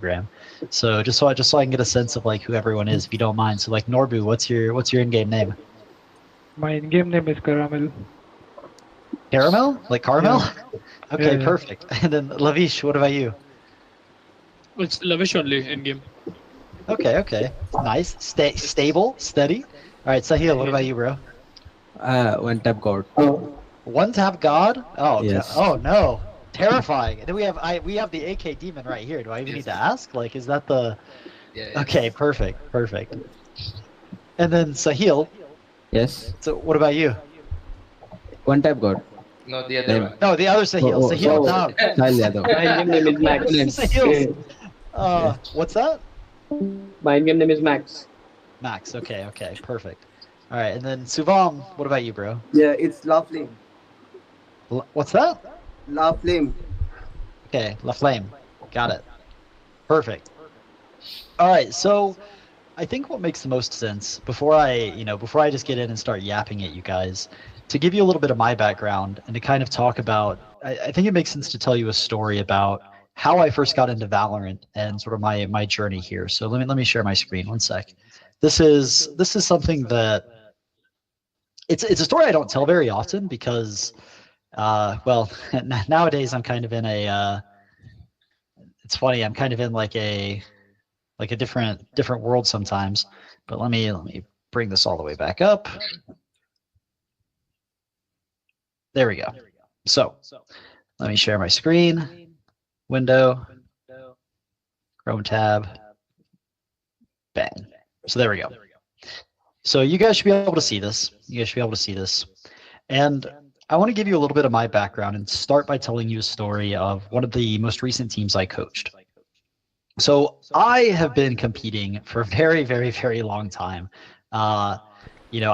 program. So just so I can get a sense of like who everyone is, if you don't mind. So like Norbu, what's your in-game name? My in-game name is Caramel. Caramel? Like caramel? Yeah, yeah, Okay, yeah. perfect. And then Lavish, what about you? It's lavish only in game. Okay, okay. Nice. Stable, steady. All right, Sahil, what about Yes. you, bro? One tap god. One tap God? Oh, Yes. oh no. Terrifying. And then we have the AK demon right here. Do I even need to ask? Like, is that the Okay, perfect, perfect. And then Sahil, Yes. so what about you? One tap god. No, the other one. No, the other Sahil. Sahil, Oh, no. Sahil Yadav. my in-game name is Max. Sahil's. What's that? My in-game name is Max. Max. Okay, okay, perfect. All right, and then Suvam, what about you, bro? Yeah, it's La Flame. What's that? La Flame. Okay, La Flame. Got it. Perfect. All right, so I think what makes the most sense before I just get in and start yapping at you guys, to give you a little bit of my background and to kind of talk about, I think it makes sense to tell you a story about how I first got into Valorant and sort of my journey here. So let me share my screen one sec. This is something that it's a story I don't tell very often because well nowadays I'm kind of in a it's funny, I'm kind of in like a different world sometimes. But let me bring this all the way back up. There we go. So let me share my screen, window, Chrome tab, bang. So there we go. So you guys should be able to see this. You guys should be able to see this. And I want to give you a little bit of my background and start by telling you a story of one of the most recent teams I coached. So I have been competing for a very, very, very long time. I've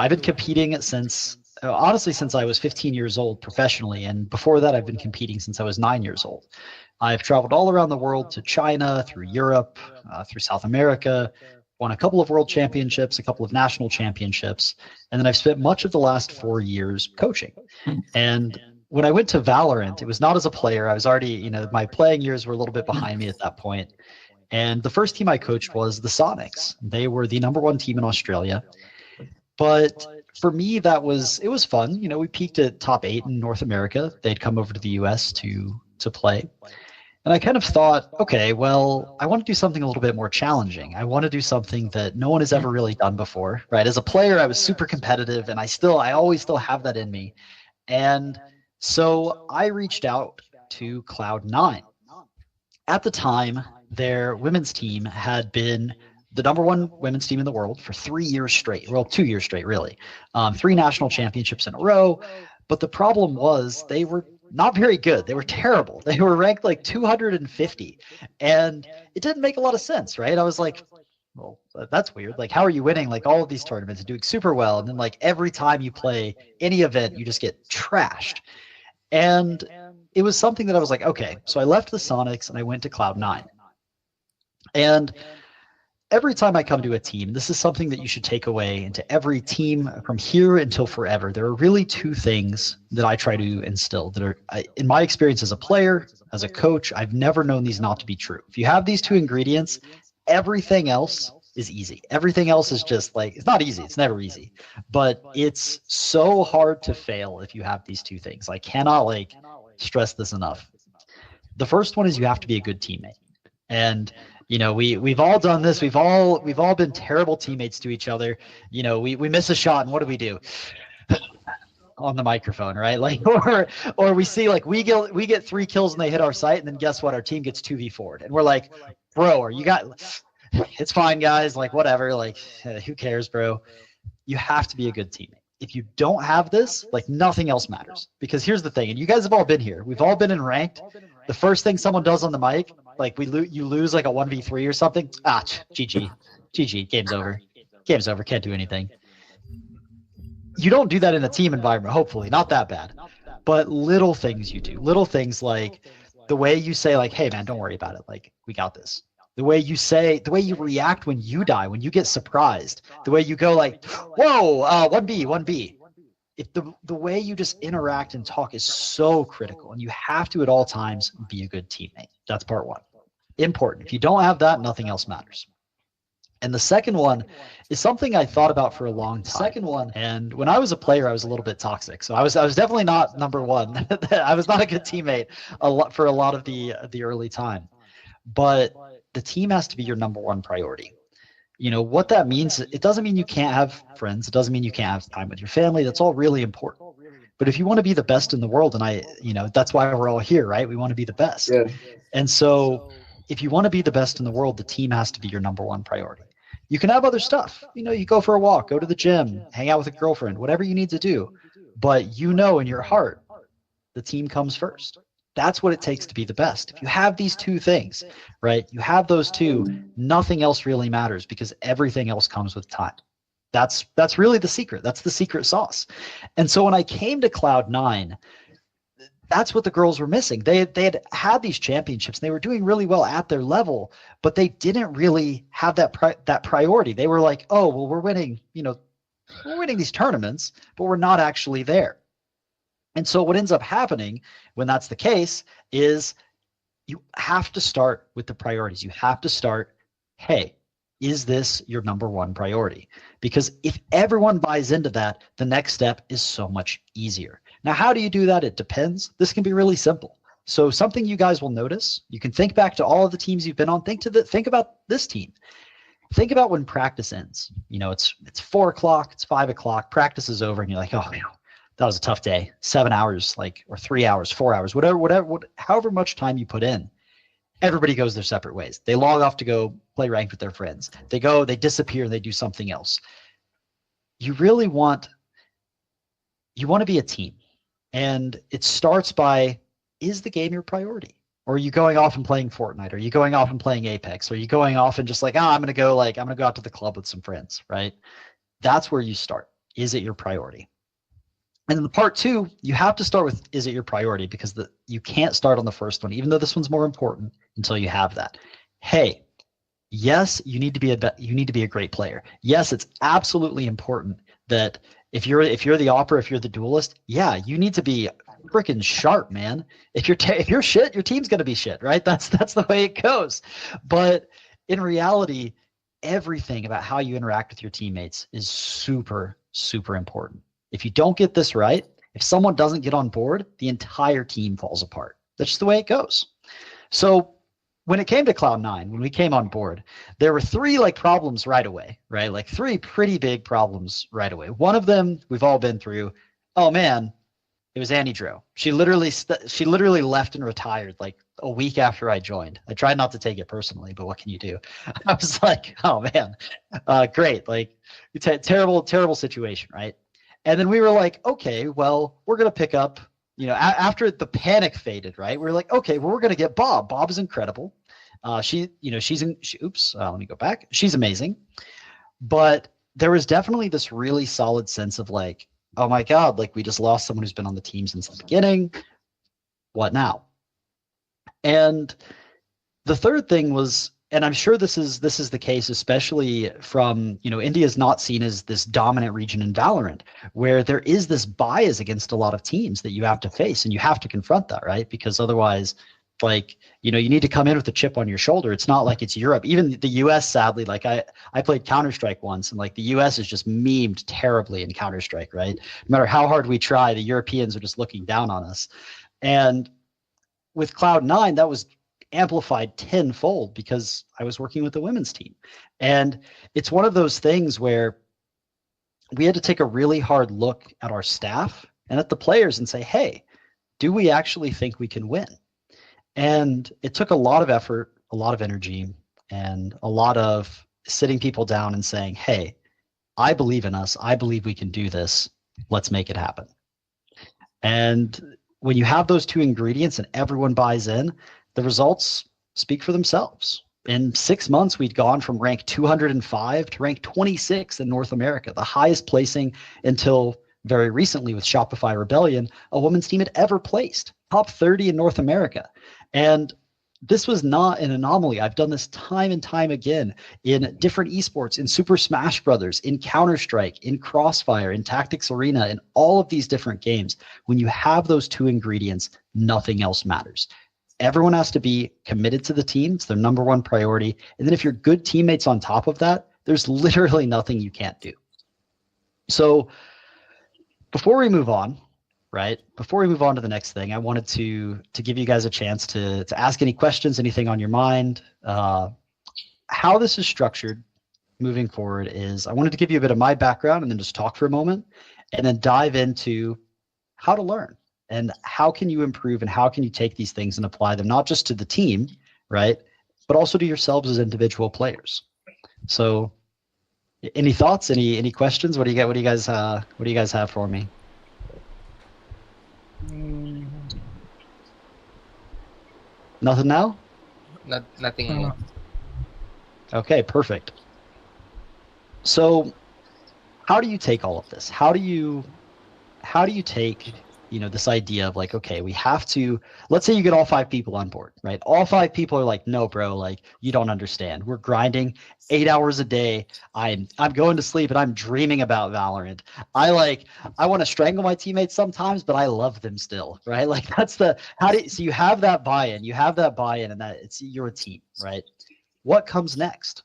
been competing since I was 15 years old professionally, and before that I've been competing since I was 9 years old. I've traveled all around the world, to China, through Europe, through South America, won a couple of world championships, a couple of national championships, and then I've spent much of the last 4 years coaching. And when I went to Valorant, it was not as a player. I was already, my playing years were a little bit behind me at that point. And the first team I coached was the Sonics. They were the #1 team in Australia. But for me, it was fun. We peaked at top 8 in North America. They'd come over to the US to play. And I kind of thought, okay, well, I want to do something a little bit more challenging. I want to do something that no one has ever really done before, right? As a player, I was super competitive, and I always still have that in me. And so I reached out to Cloud9. At the time, their women's team had been the #1 women's team in the world for 3 years straight. Well, 2 years straight, really. 3 national championships in a row. But the problem was they were not very good. They were terrible. They were ranked like 250. And it didn't make a lot of sense, right? I was like, well, that's weird. Like, how are you winning like all of these tournaments and doing super well? And then like every time you play any event, you just get trashed. And it was something that I was like, okay. So I left the Sonics and I went to Cloud9. And every time I come to a team, this is something that you should take away into every team from here until forever. There are really 2 things that I try to instill that are, in my experience as a player, as a coach, I've never known these not to be true. If you have these 2 ingredients, everything else is easy. Everything else is just like, it's not easy. It's never easy, but it's so hard to fail if you have these 2 things. I cannot stress this enough. The first one is you have to be a good teammate. And we've all done this. We've all been terrible teammates to each other. We miss a shot, and what do? On the microphone, right? Like, or we see like we get 3 kills and they hit our site, and then guess what? Our team gets 2v4'd, and we're like, bro, it's fine, guys. Like, whatever. Like, who cares, bro? You have to be a good teammate. If you don't have this, like, nothing else matters. Because here's the thing, and you guys have all been here. We've all been in ranked. The first thing someone does on the mic, like you lose like a 1v3 or something. GG, game's over. Game's over. Can't do anything. You don't do that in a team environment. Hopefully, not that bad. But little things you do. Little things like the way you say, like, "Hey, man, don't worry about it. Like, we got this." The way you react when you die, when you get surprised. The way you go like, "Whoa, 1B." If the way you just interact and talk is so critical, and you have to at all times be a good teammate. That's part 1. Important. If you don't have that, nothing else matters. And the second one is something I thought about for a long time. And when I was a player, I was a little bit toxic. So I was definitely not number one. I was not a good teammate for a lot of the early time. But the team has to be your number one priority. You know what that means? It doesn't mean you can't have friends. It doesn't mean you can't have time with your family. That's all really important. But if you want to be the best in the world, and that's why we're all here, right? We want to be the best. Yeah. And so if you want to be the best in the world, the team has to be your number one priority. You can have other stuff. You go for a walk, go to the gym, hang out with a girlfriend, whatever you need to do. But in your heart, the team comes first. That's what it takes to be the best. If you have these two things, right, you have those two, nothing else really matters because everything else comes with time. That's really the secret. That's the secret sauce. And so when I came to Cloud9, that's what the girls were missing. They had these championships. And they were doing really well at their level, but they didn't really have that priority. They were like, oh, well, we're winning these tournaments, but we're not actually there. And so what ends up happening when that's the case is you have to start with the priorities. You have to start, hey, is this your number one priority? Because if everyone buys into that, the next step is so much easier. Now, how do you do that? It depends. This can be really simple. So something you guys will notice, you can think back to all of the teams you've been on. Think about this team. Think about when practice ends. It's 4 o'clock, it's 5 o'clock, practice is over, and you're like, oh, that was a tough day. 7 hours, or 3 hours, 4 hours, however much time you put in. Everybody goes their separate ways. They log off to go play ranked with their friends. They disappear, and they do something else. You really want to be a team. And it starts by, is the game your priority? Or are you going off and playing Fortnite? Are you going off and playing Apex? Are you going off and just I'm going to go out to the club with some friends, right? That's where you start. Is it your priority? And then the part two, you have to start with, is it your priority? Because you can't start on the first one, even though this one's more important, until you have that. Hey, yes, you need to be a great player. Yes, it's absolutely important that if you're the Opera, if you're the Duelist, yeah, you need to be freaking sharp, man. If you're shit, your team's gonna be shit, right? That's the way it goes. But in reality, everything about how you interact with your teammates is super, super important. If you don't get this right, if someone doesn't get on board, the entire team falls apart. That's just the way it goes. So when it came to Cloud9, when we came on board, there were 3 problems right away, right? 3 pretty big problems right away. One of them we've all been through. Oh man, it was Annie Dro. She literally left and retired a week after I joined. I tried not to take it personally, but what can you do? I was like, oh man, great. It's a terrible situation, right? And then we were like, okay, well, we're going to pick up, after the panic faded, right? We were like, okay, well, we're going to get Bob. Bob is incredible. Let me go back. She's amazing. But there was definitely this really solid sense of oh my God, we just lost someone who's been on the team since the beginning. What now? And the third thing was, and I'm sure this is the case, especially from, India is not seen as this dominant region in Valorant, where there is this bias against a lot of teams that you have to face, and you have to confront that, right? Because otherwise, you need to come in with a chip on your shoulder. It's not like it's Europe. Even the US, sadly, I played Counter-Strike once, and the US is just memed terribly in Counter-Strike, right? No matter how hard we try, the Europeans are just looking down on us. And with Cloud9, that was amplified tenfold because I was working with the women's team. And it's one of those things where we had to take a really hard look at our staff and at the players and say, hey, do we actually think we can win? And it took a lot of effort, a lot of energy, and a lot of sitting people down and saying, hey, I believe in us. I believe we can do this. Let's make it happen. And when you have those 2 ingredients and everyone buys in, the results speak for themselves. In 6 months, we'd gone from rank 205 to rank 26 in North America, the highest placing until very recently with Shopify Rebellion, a women's team had ever placed, top 30 in North America. And this was not an anomaly. I've done this time and time again in different esports, in Super Smash Brothers, in Counter-Strike, in Crossfire, in Tactics Arena, in all of these different games. When you have those 2 ingredients, nothing else matters. Everyone has to be committed to the team. It's their number one priority. And then if you're good teammates on top of that, there's literally nothing you can't do. So before we move on, right? Before we move on to the next thing, I wanted to give you guys a chance to ask any questions, anything on your mind. How this is structured moving forward is I wanted to give you a bit of my background and then just talk for a moment and then dive into how to learn and how can you improve and how can you take these things and apply them not just to the team, right? But also to yourselves as individual players. So any thoughts, any questions? What do you got? What do you guys have for me? Nothing now? Nothing. Okay, perfect. So how do you take all of this? How do you take, this idea of like, okay, we have to, let's say you get all 5 people on board, right? All 5 people are like, no, bro, like you don't understand. We're grinding 8 hours a day. I'm going to sleep and I'm dreaming about Valorant. I want to strangle my teammates sometimes, but I love them still, right? Like that's so you have that buy-in, and that you're a team, right? What comes next?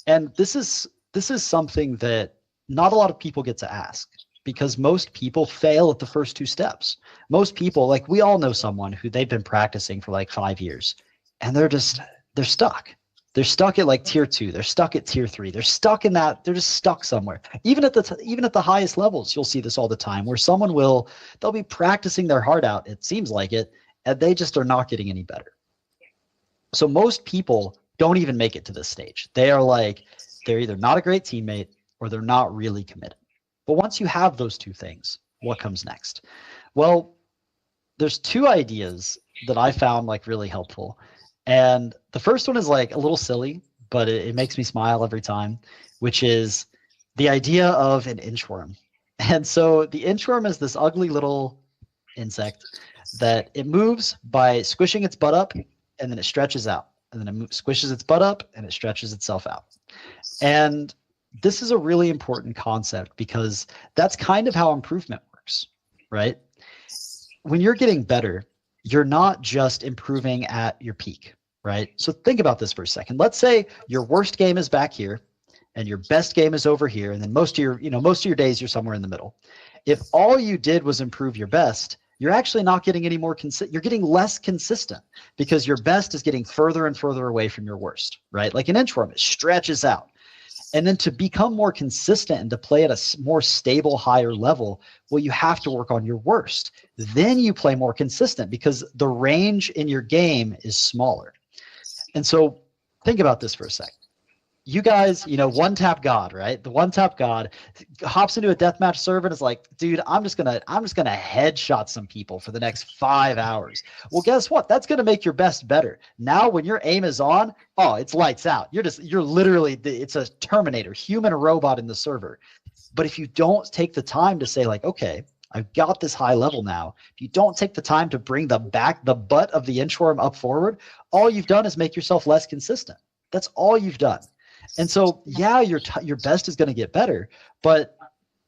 And this is something that not a lot of people get to ask because most people fail at the first 2 steps. Most people, like we all know someone who they've been practicing for like 5 years and they're stuck. They're stuck at like tier 2. They're stuck at tier 3. They're stuck in that. They're just stuck somewhere. Even at the highest levels, you'll see this all the time where they'll be practicing their heart out. It seems like it, and they just are not getting any better. So most people don't even make it to this stage. They're either not a great teammate or they're not really committed. But once you have those 2 things, what comes next? Well, there's 2 ideas that I found like really helpful. And the first one is like a little silly, but it makes me smile every time, which is the idea of an inchworm. And so the inchworm is this ugly little insect that it moves by squishing its butt up and then it stretches out. And then it squishes its butt up and it stretches itself out. And this is a really important concept because that's kind of how improvement works, right? When you're getting better, you're not just improving at your peak, right? So think about this for a second. Let's say your worst game is back here and your best game is over here. And then most of your days you're somewhere in the middle. If all you did was improve your best, you're actually not getting any more you're getting less consistent because your best is getting further and further away from your worst, right? Like an inchworm, it stretches out. And then to become more consistent and to play at a more stable, higher level, well, you have to work on your worst. Then you play more consistent because the range in your game is smaller. And so think about this for a second. You guys, one tap God, right? The one tap God hops into a deathmatch server and is like, dude, I'm just gonna headshot some people for the next 5 hours. Well, guess what? That's gonna make your best better. Now, when your aim is on, oh, it's lights out. You're literally, it's a Terminator, human robot in the server. But if you don't take the time to say like, okay, I've got this high level now. If you don't take the time to bring the butt of the inchworm up forward, all you've done is make yourself less consistent. That's all you've done. And so, yeah, your best is going to get better, but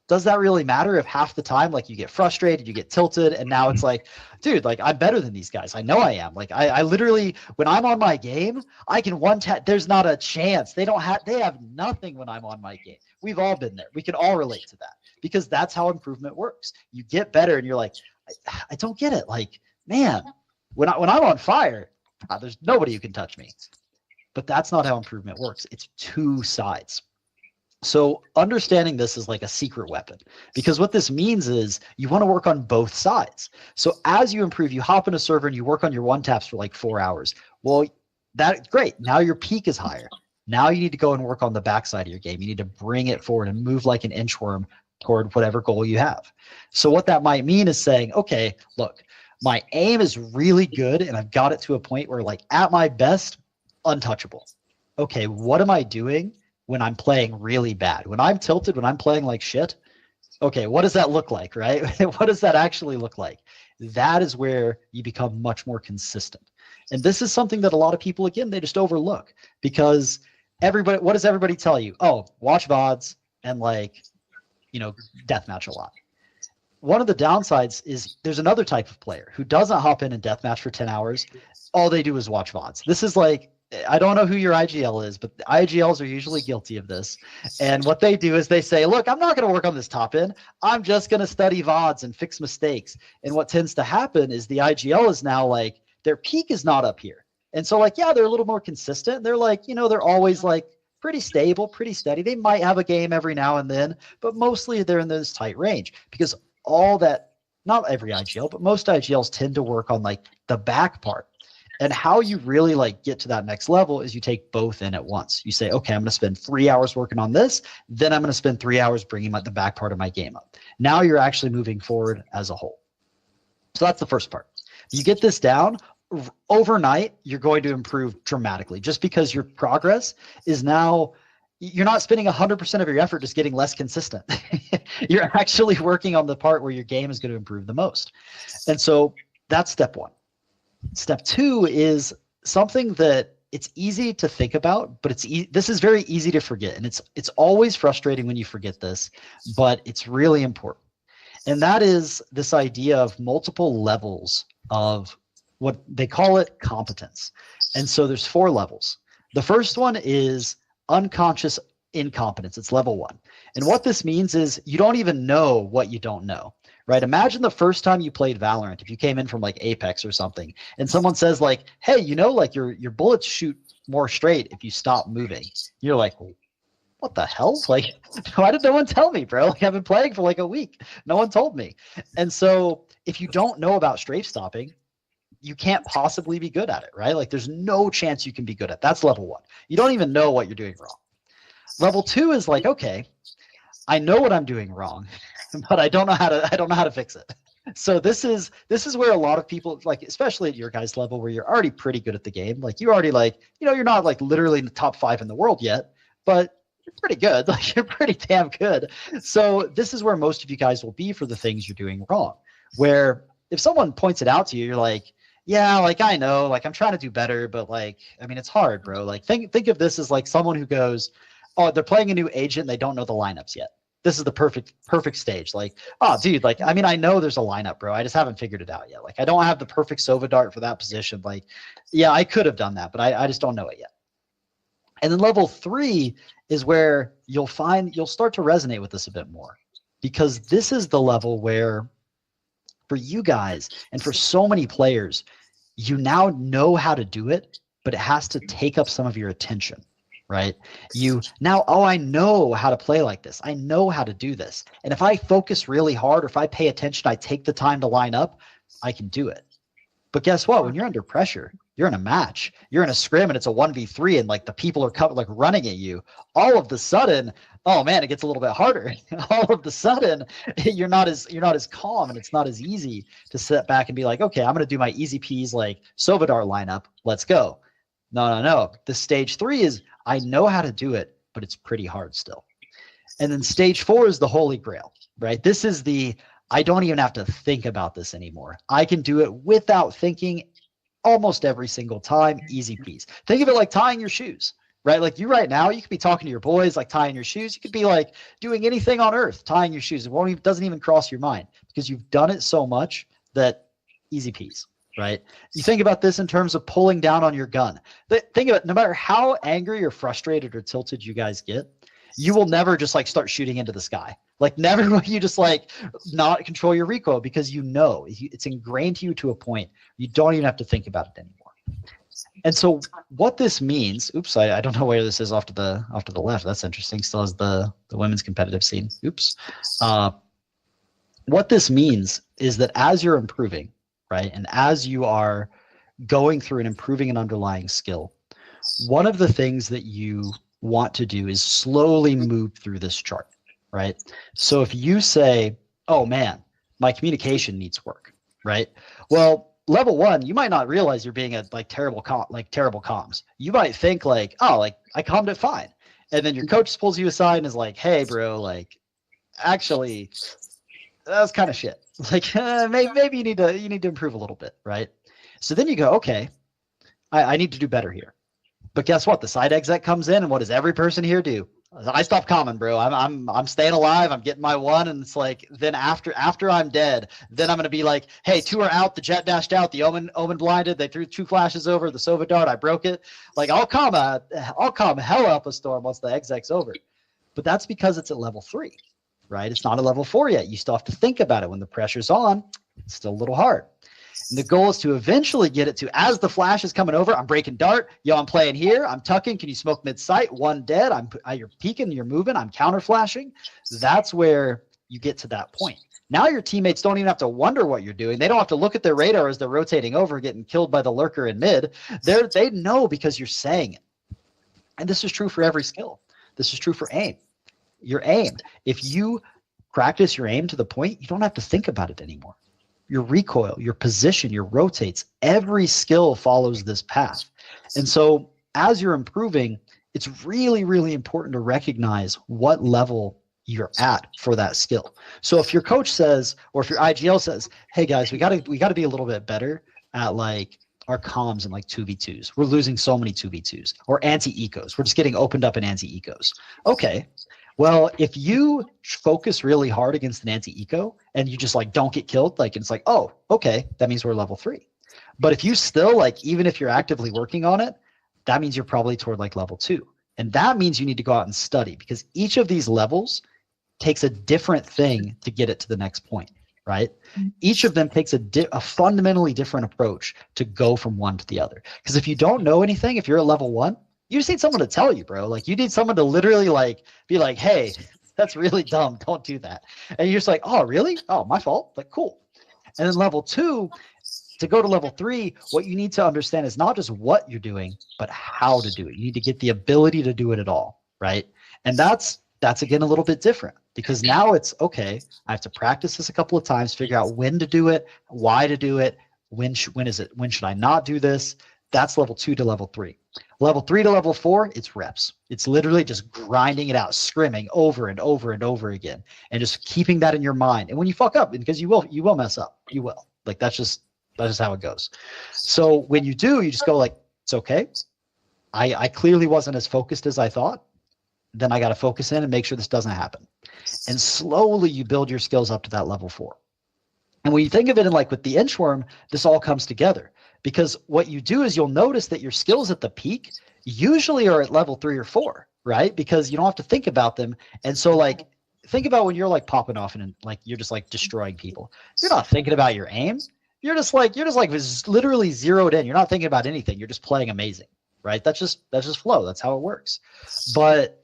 does that really matter if half the time, like you get frustrated, you get tilted, and now it's like, dude, like I'm better than these guys. I know I am. Like I literally, when I'm on my game, I can one tap. There's not a chance. They have nothing when I'm on my game. We've all been there. We can all relate to that because that's how improvement works. You get better, and you're like, I don't get it. Like, man, when I'm on fire, there's nobody who can touch me. But that's not how improvement works. It's 2 sides. So understanding this is like a secret weapon because what this means is you want to work on both sides. So as you improve, you hop in a server and you work on your one taps for like 4 hours. Well, that's great. Now your peak is higher. Now you need to go and work on the backside of your game. You need to bring it forward and move like an inchworm toward whatever goal you have. So what that might mean is saying, okay, look, my aim is really good and I've got it to a point where like at my best, untouchable. Okay, what am I doing when I'm playing really bad? When I'm tilted, when I'm playing like shit, okay, what does that look like, right? What does that actually look like? That is where you become much more consistent. And this is something that a lot of people, again, they just overlook because what does everybody tell you? Oh, watch VODs and deathmatch a lot. one of the downsides is there's another type of player who doesn't hop in and deathmatch for 10 hours. All they do is watch VODs. This is like, I don't know who your IGL is, but the IGLs are usually guilty of this. And what they do is they say, look, I'm not going to work on this top end. I'm just going to study VODs and fix mistakes. And what tends to happen is the IGL is now like, their peak is not up here. And so like, yeah, they're a little more consistent. They're like, you know, they're always like pretty stable, pretty steady. They might have a game every now and then, but mostly they're in this tight range because all that, not every IGL, but most IGLs tend to work on like the back part. And how you really like get to that next level is you take both in at once. You say, okay, I'm going to spend 3 hours working on this. Then I'm going to spend 3 hours bringing the back part of my game up. Now you're actually moving forward as a whole. So that's the first part. You get this down overnight, you're going to improve dramatically just because your progress is now, you're not spending 100% of your effort just getting less consistent. You're actually working on the part where your game is going to improve the most. And so that's step one. Step two is something that it's easy to think about, but this is very easy to forget. And it's always frustrating when you forget this, but it's really important. And that is this idea of multiple levels of what they call it competence. And so there's 4 levels. The first one is unconscious incompetence. It's level 1. And what this means is you don't even know what you don't know. Right? Imagine the first time you played Valorant, if you came in from like Apex or something, and someone says like, hey, you know, like your bullets shoot more straight if you stop moving. You're like, what the hell? Like, why did no one tell me, bro? Like, I've been playing for like a week. No one told me. And so if you don't know about strafe stopping, you can't possibly be good at it, right? Like there's no chance you can be good at it. That's level 1. You don't even know what you're doing wrong. Level 2 is like, okay, I know what I'm doing wrong, but I don't know how to fix it. So this is where a lot of people, like especially at your guys' level where you're already pretty good at the game, like you already like, you know, you're not like literally in the top 5 in the world yet, but you're pretty good. Like you're pretty damn good. So this is where most of you guys will be for the things you're doing wrong. Where if someone points it out to you, you're like, yeah, like I know, like I'm trying to do better, but like, I mean, it's hard, bro. Like think of this as like someone who goes, oh, they're playing a new agent, and they don't know the lineups yet. This is the perfect stage. Like, oh, dude, like, I mean, I know there's a lineup, bro. I just haven't figured it out yet. Like, I don't have the perfect Sova dart for that position. Like, yeah, I could have done that, but I just don't know it yet. And then level 3 is where you'll start to resonate with this a bit more, because this is the level where for you guys and for so many players, you now know how to do it, but it has to take up some of your attention. Right? You now, oh, I know how to play like this. I know how to do this. And if I focus really hard, or if I pay attention, I take the time to line up, I can do it. But guess what? When you're under pressure, you're in a match, you're in a scrim, and it's a 1v3, and like the people are like running at you. All of the sudden, oh man, it gets a little bit harder. All of the sudden, you're not as calm, and it's not as easy to sit back and be like, okay, I'm going to do my easy peas like Sovadar lineup. Let's go. No. The stage 3 is I know how to do it, but it's pretty hard still. And then stage 4 is the holy grail, right? This is the, I don't even have to think about this anymore. I can do it without thinking almost every single time, easy peas. Think of it like tying your shoes, right? Like you right now, you could be talking to your boys, like tying your shoes. You could be like doing anything on earth, tying your shoes. It doesn't even cross your mind because you've done it so much that easy peas. Right? You think about this in terms of pulling down on your gun. Think of it, no matter how angry or frustrated or tilted you guys get, you will never just like start shooting into the sky. Like never will you just like not control your recoil, because you know it's ingrained to you to a point you don't even have to think about it anymore. And so what this means, oops, I don't know where this is off to the left. That's interesting. Still has the women's competitive scene. Oops. What this means is that as you're improving, right, and as you are going through and improving an underlying skill, one of the things that you want to do is slowly move through this chart, right? So if you say, oh man, my communication needs work, right? Well, level 1, you might not realize you're being a terrible comms. You might think like, oh, like I commed it fine. And then your coach pulls you aside and is like, hey bro, like actually that's kind of shit. Like maybe you need to improve a little bit, right? So then you go, okay, I need to do better here. But guess what? The side exec comes in, and what does every person here do? I stop common, bro. I'm staying alive. I'm getting my one, and it's like then after I'm dead, then I'm gonna be like, hey, 2 are out. The jet dashed out. The omen blinded. They threw 2 flashes over. The Sova dart. I broke it. Like I'll calm hell up a storm once the exec's over. But that's because it's at level 3, right? It's not a level 4 yet. You still have to think about it. When the pressure's on, it's still a little hard. And the goal is to eventually get it to, as the flash is coming over, I'm breaking dart. Yo, I'm playing here. I'm tucking. Can you smoke mid-sight? 1 dead. You're peeking. You're moving. I'm counter flashing. That's where you get to that point. Now your teammates don't even have to wonder what you're doing. They don't have to look at their radar as they're rotating over, getting killed by the lurker in mid. They know because you're saying it. And this is true for every skill. This is true for aim. Your aim. If you practice your aim to the point, you don't have to think about it anymore. Your recoil, your position, your rotates, every skill follows this path. And so as you're improving, it's really, really important to recognize what level you're at for that skill. So if your coach says, or if your IGL says, hey guys, we gotta be a little bit better at like our comms and like 2v2s. We're losing so many 2v2s or anti-ecos. We're just getting opened up in anti-ecos. Okay. Well, if you focus really hard against an anti-eco and you just like don't get killed, like it's like, oh, okay, that means we're level 3. But if you still like, even if you're actively working on it, that means you're probably toward like level 2. And that means you need to go out and study because each of these levels takes a different thing to get it to the next point, right? Each of them takes a fundamentally different approach to go from one to the other. Because if you don't know anything, if you're at level 1, you just need someone to tell you, bro. Like you need someone to literally like be like, hey, that's really dumb. Don't do that. And you're just like, oh, really? Oh, my fault. Like, cool. And then level 2, to go to level 3, what you need to understand is not just what you're doing, but how to do it. You need to get the ability to do it at all, right? And that's again a little bit different because now it's okay. I have to practice this a couple of times, figure out when to do it, why to do it, when should I not do this? That's level 2 to level 3. Level 3 to level 4, it's reps. It's literally just grinding it out, scrimming over and over and over again, and just keeping that in your mind. And when you fuck up, because you will mess up, you will. Like that's just how it goes. So when you do, you just go like, it's okay. I clearly wasn't as focused as I thought. Then I got to focus in and make sure this doesn't happen. And slowly you build your skills up to that level 4. And when you think of it in like with the inchworm, this all comes together. Because what you do is you'll notice that your skills at the peak usually are at level 3 or 4, right? Because you don't have to think about them. And so like, think about when you're like popping off and like, you're just like destroying people. You're not thinking about your aim. You're just like literally zeroed in. You're not thinking about anything. You're just playing amazing, right? That's just flow. That's how it works. But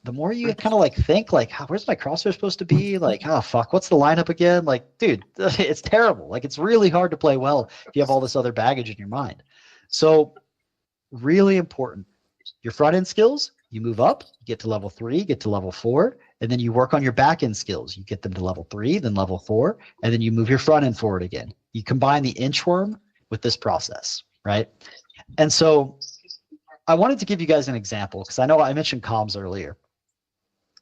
the more you kind of like think like, where's my crosshair supposed to be? Like, oh fuck, what's the lineup again? Like, dude, it's terrible. Like, it's really hard to play well if you have all this other baggage in your mind. So really important. Your front end skills, you move up, get to level 3, get to level 4, and then you work on your back end skills. You get them to level 3, then level 4, and then you move your front end forward again. You combine the inchworm with this process, right? And so I wanted to give you guys an example because I know I mentioned comms earlier.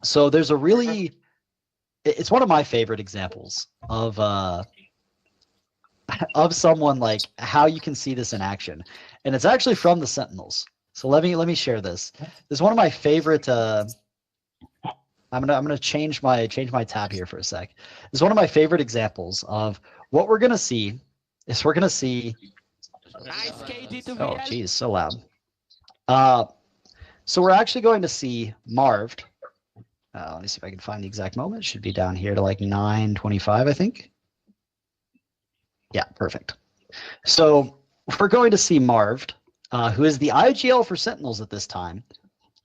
So there's it's one of my favorite examples of someone like how you can see this in action. And it's actually from the Sentinels. So let me share this. This is one of my favorite I'm gonna change my tab here for a sec. This is one of my favorite examples of what we're gonna see is we're gonna see oh geez, so loud. So we're actually going to see Marved. Let me see if I can find the exact moment. It should be down here to like 9:25, I think. Yeah, perfect. So we're going to see Marved, who is the IGL for Sentinels at this time,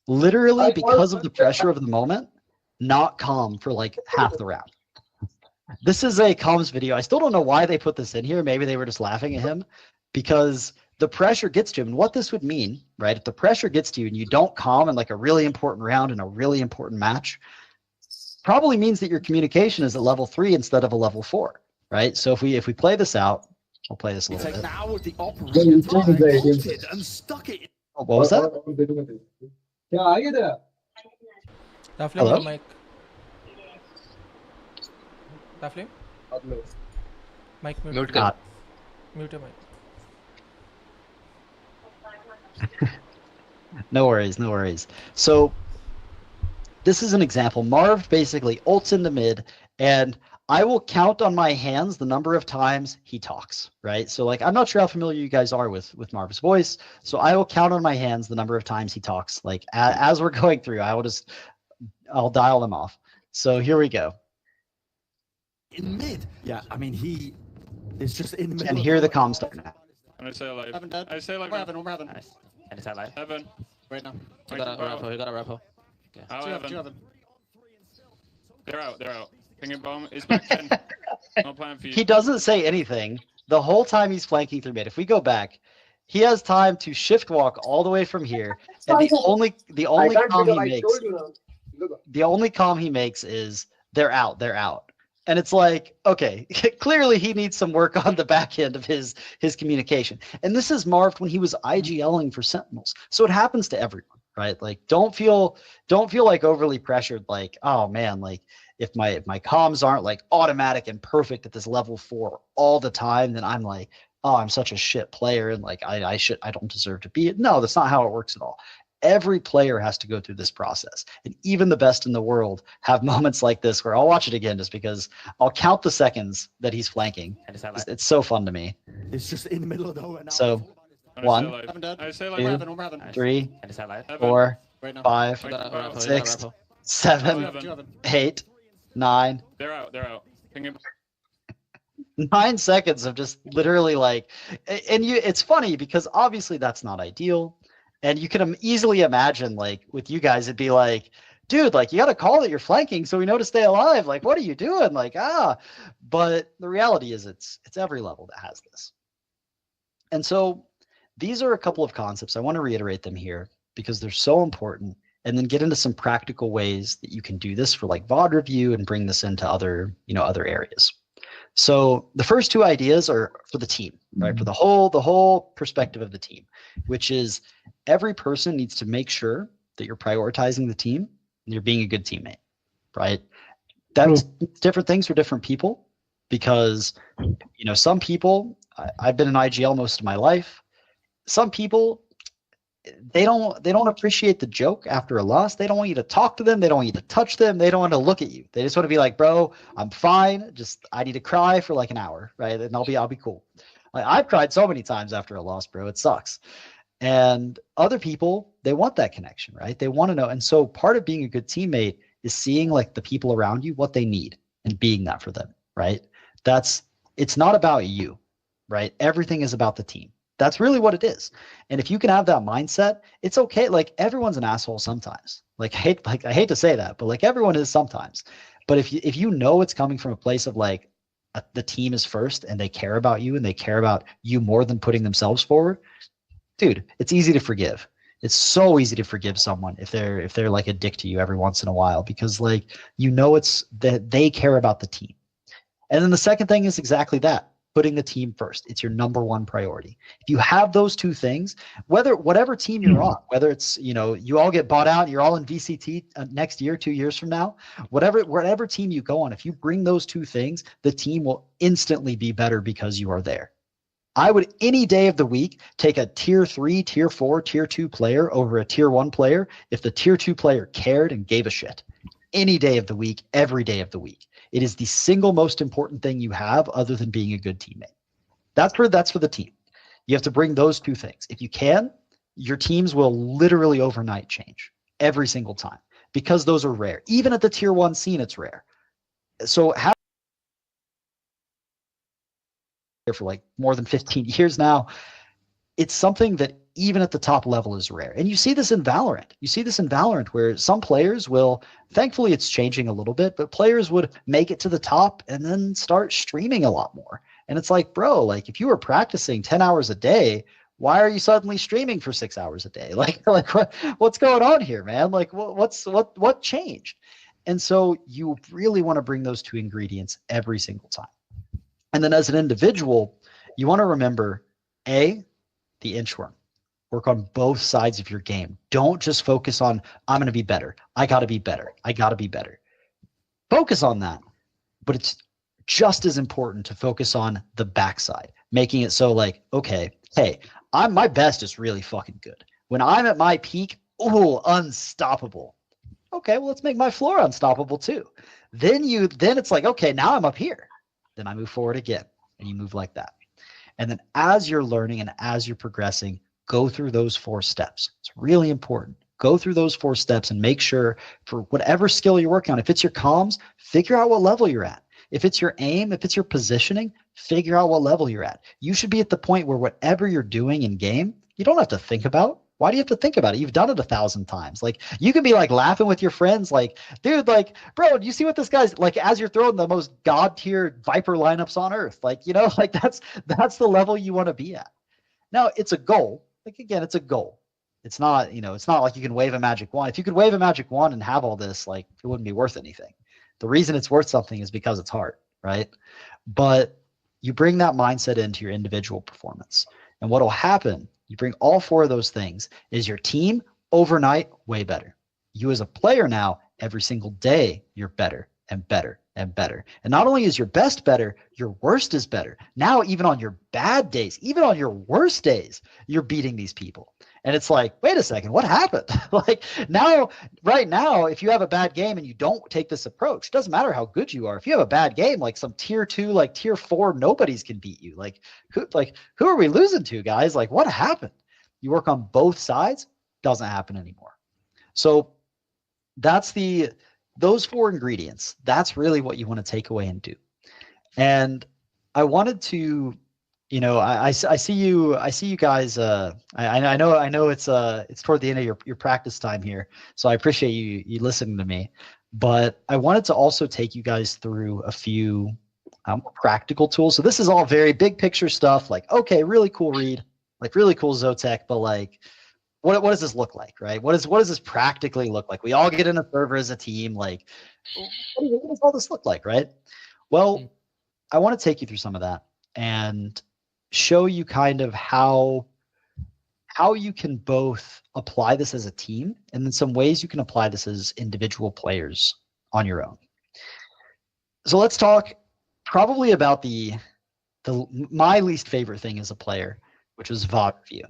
literally because of the pressure of the moment, not calm for like half the round. This is a comms video. I still don't know why they put this in here. Maybe they were just laughing at him because the pressure gets to him. And what this would mean, right, if the pressure gets to you and you don't calm in like a really important round in a really important match, probably means that your communication is at level 3 instead of a level 4, right? So if we play this out, I'll play this a little bit. Now the operator halted and stuck it. Oh, what was that? Hello? Mic. Taflim? Mic mute. Mute कर. Mute your mic. No worries, no worries. So this is an example. Marv basically ults into mid, and I will count on my hands the number of times he talks, right? So like, I'm not sure how familiar you guys are with Marv's voice. So I will count on my hands the number of times he talks. Like as we're going through, I'll dial them off. So here we go. In mid. Yeah, I mean, he is just in the middle. And of here the nowhere. comms start now. I say alive. Heaven dead. I say alive. We're heaven, we're heaven. Nice. And it's alive. Heaven. Right now. He got a raffle. He got a raffle. Out Two heaven. heaven. They're out. They're out. Pinging bomb is back 10. No plan for you. He doesn't say anything the whole time he's flanking through mid. If we go back, he has time to shift walk all the way from here. And the only I can't comm figure, he I told makes, you now. Look, the only comm he makes is they're out, they're out. And it's like, okay, clearly he needs some work on the back end of his communication. And this is Marv when he was IGLing for Sentinels. So it happens to everyone, right? Like don't feel like overly pressured, like, oh man, like if my comms aren't like automatic and perfect at this level 4 all the time, then I'm like, oh, I'm such a shit player and like I don't deserve to be it. No, that's not how it works at all. Every player has to go through this process. And even the best in the world have moments like this where I'll watch it again just because I'll count the seconds that he's flanking. It's so fun to me. It's just in the middle of nowhere now. So I say 1, alive. Heaven dead. I say Two. alive. We're heaven, we're heaven. 3, And it's alive. Heaven. 4, Right now. 5, He got a raffle. He got a 6, raffle. 7, Heaven. Two heaven. 8, 9, They're out. They're out. Pinging. 9 seconds of just literally like, and it's funny because obviously that's not ideal. And you can easily imagine like with you guys, it'd be like, dude, like you got to call that you're flanking so we know to stay alive. Like, what are you doing? Like, but the reality is it's every level that has this. And so these are a couple of concepts. I want to reiterate them here because they're so important and then get into some practical ways that you can do this for like VOD review and bring this into other areas. So the first 2 ideas are for the team, right? For the whole perspective of the team, which is every person needs to make sure that you're prioritizing the team and you're being a good teammate, right? That's different things for different people because, some people, I've been in IGL most of my life. Some people, they don't appreciate the joke after a loss. They don't want you to talk to them. They don't want you to touch them. They don't want to look at you. They just want to be like, bro, I'm fine. Just I need to cry for like an hour, right? And I'll be cool. Like I've cried so many times after a loss, bro. It sucks. And other people, they want that connection, right? They want to know. And so part of being a good teammate is seeing like the people around you, what they need and being that for them, right? It's not about you, right? Everything is about the team. That's really what it is. And if you can have that mindset, it's okay. Like everyone's an asshole sometimes. I hate to say that, but like everyone is sometimes. But if you know it's coming from a place of like the team is first and they care about you and they care about you more than putting themselves forward, dude, it's easy to forgive. It's so easy to forgive someone if they're like a dick to you every once in a while because like it's that they care about the team. And then the second thing is exactly that. Putting the team first. It's your number 1 priority. If you have those 2 things, whatever team you're on, whether it's, you all get bought out, you're all in VCT next year, 2 years from now, whatever team you go on, if you bring those 2 things, the team will instantly be better because you are there. I would any day of the week take a tier 3, tier 4, tier 2 player over a tier 1 player if the tier 2 player cared and gave a shit. Any day of the week, every day of the week. It is the single most important thing you have other than being a good teammate. That's for the team. You have to bring those 2 things. If you can, your teams will literally overnight change every single time because those are rare. Even at the tier 1 scene, it's rare. So for like more than 15 years now, it's something that even at the top level is rare. And you see this in Valorant. You see this in Valorant where some players will, thankfully it's changing a little bit, but players would make it to the top and then start streaming a lot more. And it's like, bro, like if you were practicing 10 hours a day, why are you suddenly streaming for 6 hours a day? Like what's going on here, man? Like what changed? And so you really want to bring those 2 ingredients every single time. And then as an individual, you want to remember the inchworm. Work on both sides of your game. Don't just focus on, I'm going to be better. I got to be better. I got to be better. Focus on that. But it's just as important to focus on the backside, making it so like, okay, hey, my best is really fucking good. When I'm at my peak, oh, unstoppable. Okay, well, let's make my floor unstoppable too. Then it's like, okay, now I'm up here. Then I move forward again, and you move like that. And then as you're learning and as you're progressing, go through those 4 steps. It's really important. Go through those 4 steps and make sure for whatever skill you're working on, if it's your comms, figure out what level you're at. If it's your aim, if it's your positioning, figure out what level you're at. You should be at the point where whatever you're doing in game, you don't have to think about. Why do you have to think about it? You've done it 1,000 times. Like, you can be like laughing with your friends, like, dude, like, bro, do you see what this guy's like, as you're throwing the most god tier Viper lineups on earth? Like, you know, like that's the level you want to be at. Now, it's a goal. Like, again, it's a goal. It's not, you know, it's not like you can wave a magic wand. If you could wave a magic wand and have all this, like, it wouldn't be worth anything. The reason it's worth something is because it's hard, right? But you bring that mindset into your individual performance. And what will happen, you bring all 4 of those things, is your team overnight way better. You as a player now, every single day, you're better and better and better. And not only is your best better, your worst is better. Now, even on your bad days, even on your worst days, you're beating these people. And it's like, wait a second, what happened? Like, now, right now, if you have a bad game and you don't take this approach, it doesn't matter how good you are. If you have a bad game, like some tier 2, like tier 4, nobody's can beat you. Like who are we losing to, guys? Like, what happened? You work on both sides, doesn't happen anymore. So that's those 4 ingredients. That's really what you want to take away and do. And I wanted to, you know, I see you guys. I know it's toward the end of your practice time here, so I appreciate you listening to me. But I wanted to also take you guys through a few practical tools. So this is all very big picture stuff. Like, okay, really cool read, like really cool x0tek, but like, what does this look like, right? What does this practically look like? We all get in a server as a team. Like, what does all this look like, right? Well, I want to take you through some of that and show you kind of how you can both apply this as a team and then some ways you can apply this as individual players on your own. So let's talk probably about my least favorite thing as a player, which was VOD review.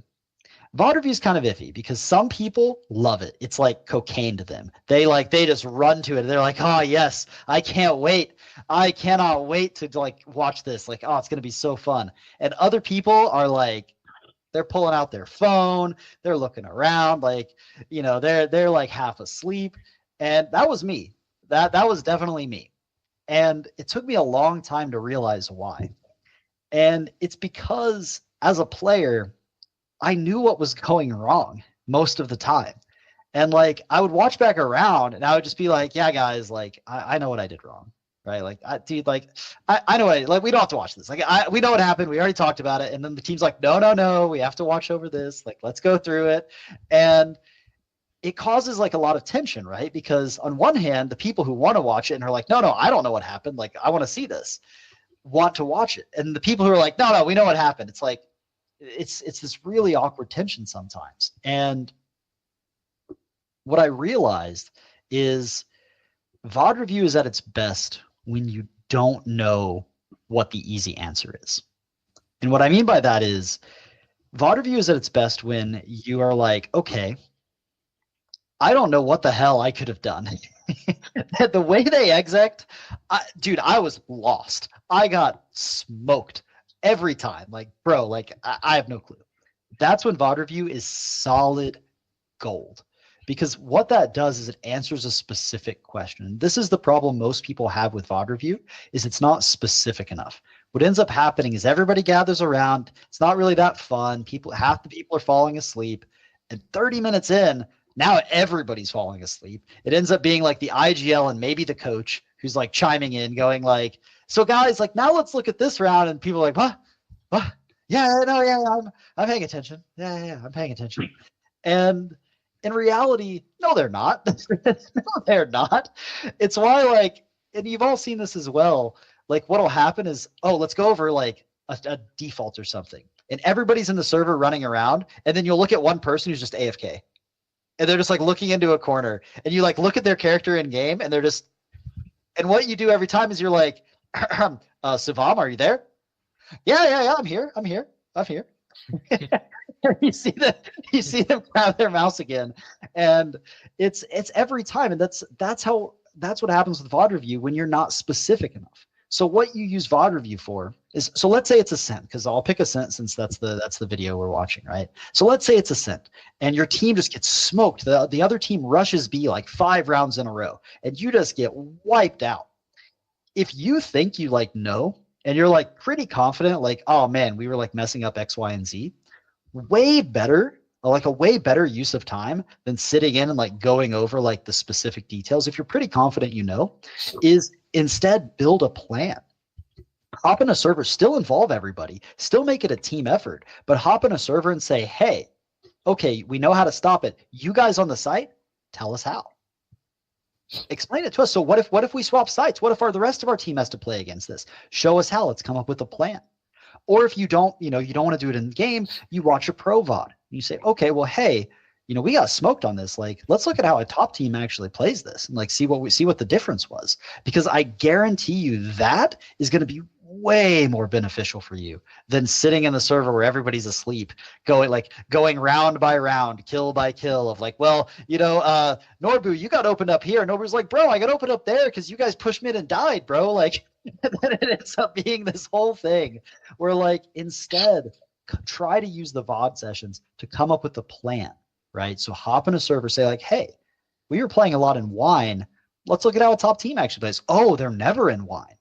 VOD review is kind of iffy because some people love it. It's like cocaine to them. They just run to it. They're like, oh yes, I can't wait. I cannot wait to like watch this. Like, oh, it's going to be so fun. And other people are like, they're pulling out their phone. They're looking around, like, you know, they're like half asleep. And that was me. That was definitely me. And it took me a long time to realize why. And it's because as a player, I knew what was going wrong most of the time. And like, I would watch back around and I would just be like, yeah, guys, like, I know what I did wrong. Right. Like, dude, like, I know like, we don't have to watch this. Like, we know what happened. We already talked about it. And then the team's like, no, we have to watch over this. Like, let's go through it. And it causes like a lot of tension, right? Because on one hand, the people who want to watch it and are like, no, I don't know what happened. Like, I want to see this, want to watch it. And the people who are like, no, we know what happened. It's like, it's this really awkward tension sometimes. And what I realized is VOD review is at its best when you don't know what the easy answer is. And what I mean by that is VOD review is at its best when you are like, okay, I don't know what the hell I could have done. The way they exec, dude, I was lost. I got smoked every time. Like, bro, like I have no clue. That's when VOD review is solid gold. Because what that does is it answers a specific question. This is the problem most people have with VOD review, is it's not specific enough. What ends up happening is everybody gathers around. It's not really that fun. Half the people are falling asleep. And 30 minutes in, now everybody's falling asleep. It ends up being like the IGL and maybe the coach who's like chiming in, going like, so guys, like now let's look at this round. And people are like, what? Yeah, no, yeah, I'm paying attention. Yeah, I'm paying attention. And in reality, no, they're not. No, they're not. It's why, like, and you've all seen this as well. Like, what'll happen is, oh, let's go over like a default or something, and everybody's in the server running around, and then you'll look at one person who's just AFK, and they're just like looking into a corner, and you like look at their character in game, and they're just, and what you do every time is you're like, Sivam, are you there? Yeah, I'm here. you see them grab their mouse again, and it's every time, and that's what happens with VOD review when you're not specific enough. So what you use VOD review for is, so let's say it's a scent, because I'll pick a scent since that's the video we're watching, right? So let's say it's a scent, and your team just gets smoked. The other team rushes B like 5 rounds in a row, and you just get wiped out. If you think you like know, and you're like pretty confident, like, oh man, we were like messing up X, Y, and Z, way better, like a way better use of time than sitting in and like going over like the specific details. If you're pretty confident, you know, is instead build a plan. Hop in a server, still involve everybody, still make it a team effort, but hop in a server and say, hey, okay, we know how to stop it. You guys on the site, tell us how. Explain it to us. So what if we swap sites? What if the rest of our team has to play against this? Show us how. Let's come up with a plan. Or if you don't want to do it in game, you watch a pro VOD. You say, okay, well, hey, we got smoked on this. Like, let's look at how a top team actually plays this and like see what the difference was. Because I guarantee you that is going to be way more beneficial for you than sitting in the server where everybody's asleep, going round by round, kill by kill of like, well, Norbu, you got opened up here. Norbu's like, bro, I got opened up there because you guys pushed mid and died, bro. Like, and then it ends up being this whole thing where like instead try to use the VOD sessions to come up with a plan, right? So hop in a server, say like, hey, we were playing a lot in wine. Let's look at how a top team actually plays. Oh, they're never in wine.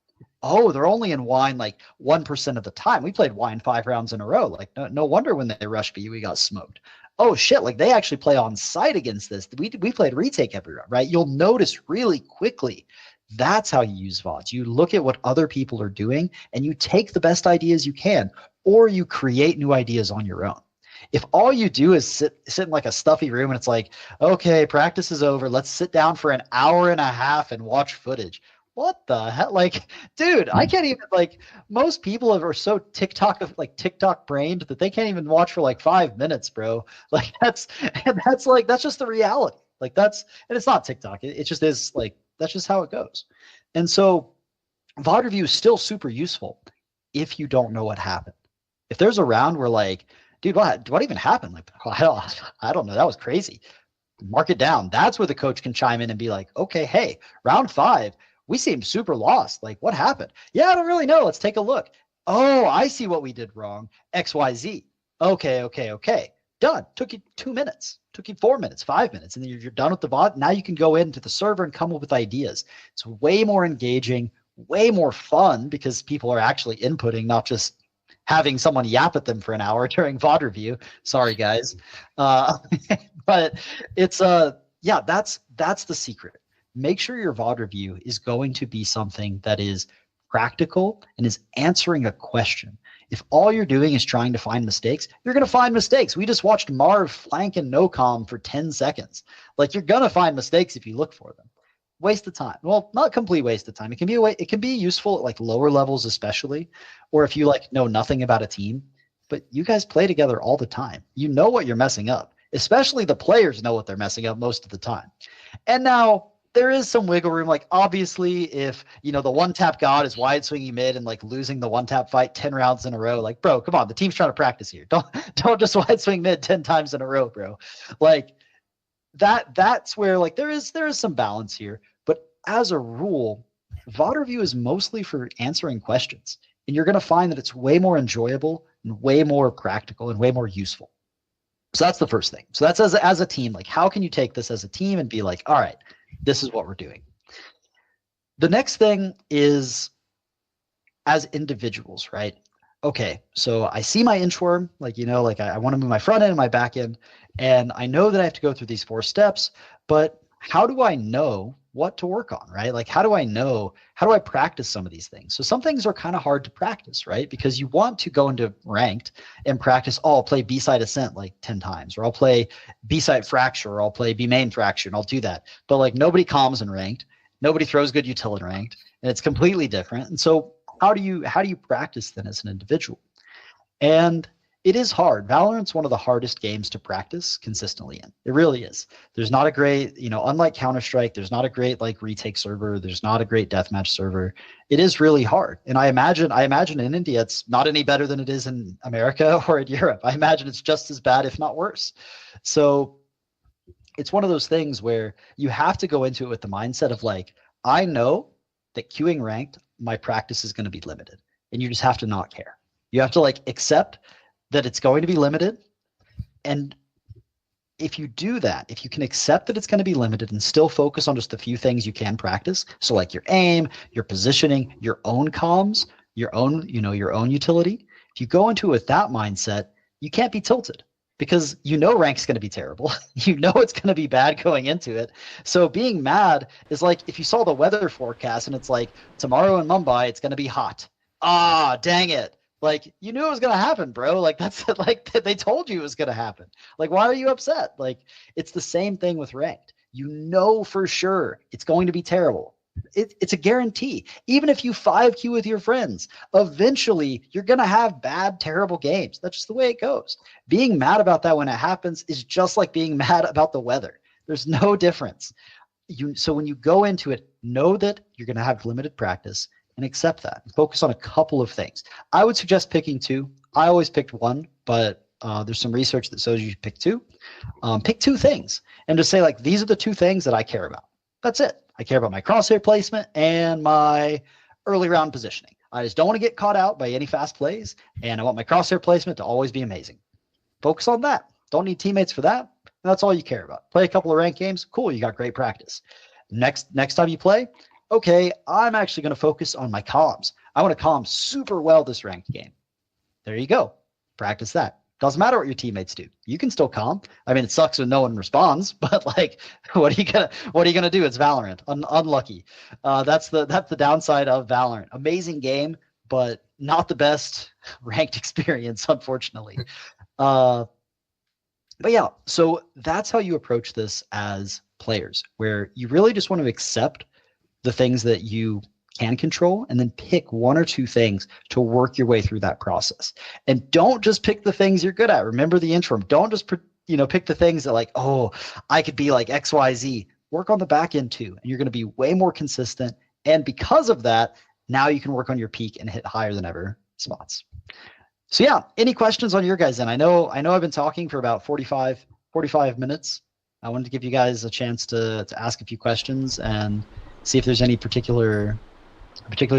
Oh, they're only in wine like 1% of the time. We played wine 5 rounds in a row. Like no wonder when they rushed B, we got smoked. Oh shit, like they actually play on site against this. We played retake every round, right? You'll notice really quickly. That's how you use VODs. You look at what other people are doing and you take the best ideas you can, or you create new ideas on your own. If all you do is sit in like a stuffy room and it's like, okay, practice is over. Let's sit down for an hour and a half and watch footage. What the hell? Like, dude, I can't even, like, most people are so TikTok brained that they can't even watch for like 5 minutes, bro. Like that's just the reality. Like and it's not TikTok. It just is like, that's just how it goes. And so VOD review is still super useful if you don't know what happened. If there's a round where like, dude, what even happened? Like, I don't know. That was crazy. Mark it down. That's where the coach can chime in and be like, okay, hey, round 5, we seem super lost. Like, what happened? Yeah, I don't really know. Let's take a look. Oh, I see what we did wrong. XYZ. Okay. Done. Took you 2 minutes. Took you 4 minutes, 5 minutes, and then you're done with the VOD. Now you can go into the server and come up with ideas. It's way more engaging, way more fun because people are actually inputting, not just having someone yap at them for an hour during VOD review. Sorry, guys. But it's that's the secret. Make sure your VOD review is going to be something that is practical and is answering a question. If all you're doing is trying to find mistakes, you're going to find mistakes. We just watched Marv flank and no-com for 10 seconds. Like, you're going to find mistakes if you look for them. Waste of time. Well, not complete waste of time. It can be useful at like lower levels, especially, or if you like know nothing about a team, but you guys play together all the time. You know what you're messing up, especially the players know what they're messing up most of the time. And now there is some wiggle room. Like, obviously, if the one-tap god is wide swinging mid and like losing the one-tap fight 10 rounds in a row, like, bro, come on, the team's trying to practice here. Don't just wide swing mid 10 times in a row, bro. Like that's where like there is some balance here. But as a rule, VOD review is mostly for answering questions, and you're going to find that it's way more enjoyable and way more practical and way more useful. So that's the first thing. So that's as a team. Like, how can you take this as a team and be like, all right, this is what we're doing. The next thing is as individuals, right? Okay, so I see my inchworm, I want to move my front end and my back end, and I know that I have to go through these 4 steps, but how do I know what to work on, right? Like, how do I practice some of these things? So some things are kind of hard to practice, right? Because you want to go into ranked and practice, I'll play B-side ascent like 10 times, or I'll play B-side fracture, or I'll play B-main fracture, and I'll do that. But like, nobody comms in ranked, nobody throws good util in ranked, and it's completely different. And so how do you practice then as an individual? And it is hard. Valorant's one of the hardest games to practice consistently in. It really is. There's not a great, unlike Counter-Strike, there's not a great like retake server. There's not a great deathmatch server. It is really hard. And I imagine in India, it's not any better than it is in America or in Europe. I imagine it's just as bad, if not worse. So it's one of those things where you have to go into it with the mindset of like, I know that queuing ranked, my practice is going to be limited. And you just have to not care. You have to like accept that it's going to be limited. And if you do that, if you can accept that it's going to be limited and still focus on just the few things you can practice, so like your aim, your positioning, your own comms, your own utility, if you go into it with that mindset, you can't be tilted because rank's going to be terrible. It's going to be bad going into it. So being mad is like if you saw the weather forecast and it's like tomorrow in Mumbai, it's going to be hot. Ah, dang it. Like, you knew it was going to happen, bro. Like, that's like, they told you it was going to happen. Like, why are you upset? Like, it's the same thing with ranked. You know for sure it's going to be terrible. It's a guarantee. Even if you 5Q with your friends, eventually you're going to have bad, terrible games. That's just the way it goes. Being mad about that when it happens is just like being mad about the weather. There's no difference. So when you go into it, know that you're going to have limited practice. And accept that. Focus on a couple of things. I would suggest picking 2. I always picked 1, but there's some research that shows you should pick 2. Pick 2 things and just say like, these are the 2 things that I care about. That's it. I care about my crosshair placement and my early round positioning. I just don't want to get caught out by any fast plays, and I want my crosshair placement to always be amazing. Focus on that. Don't need teammates for that. That's all you care about. Play a couple of ranked games. Cool, you got great practice. Next time you play, okay, I'm actually going to focus on my comms. I want to comm super well this ranked game. There you go. Practice that. Doesn't matter what your teammates do. You can still comm. I mean, it sucks when no one responds, but like, what are you gonna do? It's Valorant. Unlucky. That's the downside of Valorant. Amazing game, but not the best ranked experience, unfortunately. But yeah, so that's how you approach this as players, where you really just want to accept the things that you can control and then pick 1 or 2 things to work your way through that process. And don't just pick the things you're good at. Remember the interim. Don't just pick the things that like, oh, I could be like XYZ. Work on the back end too, and you're going to be way more consistent. And because of that, now you can work on your peak and hit higher than ever spots. So yeah, any questions on your guys' end? I know I've been talking for about 45 minutes. I wanted to give you guys a chance to ask a few questions and see if there's any particular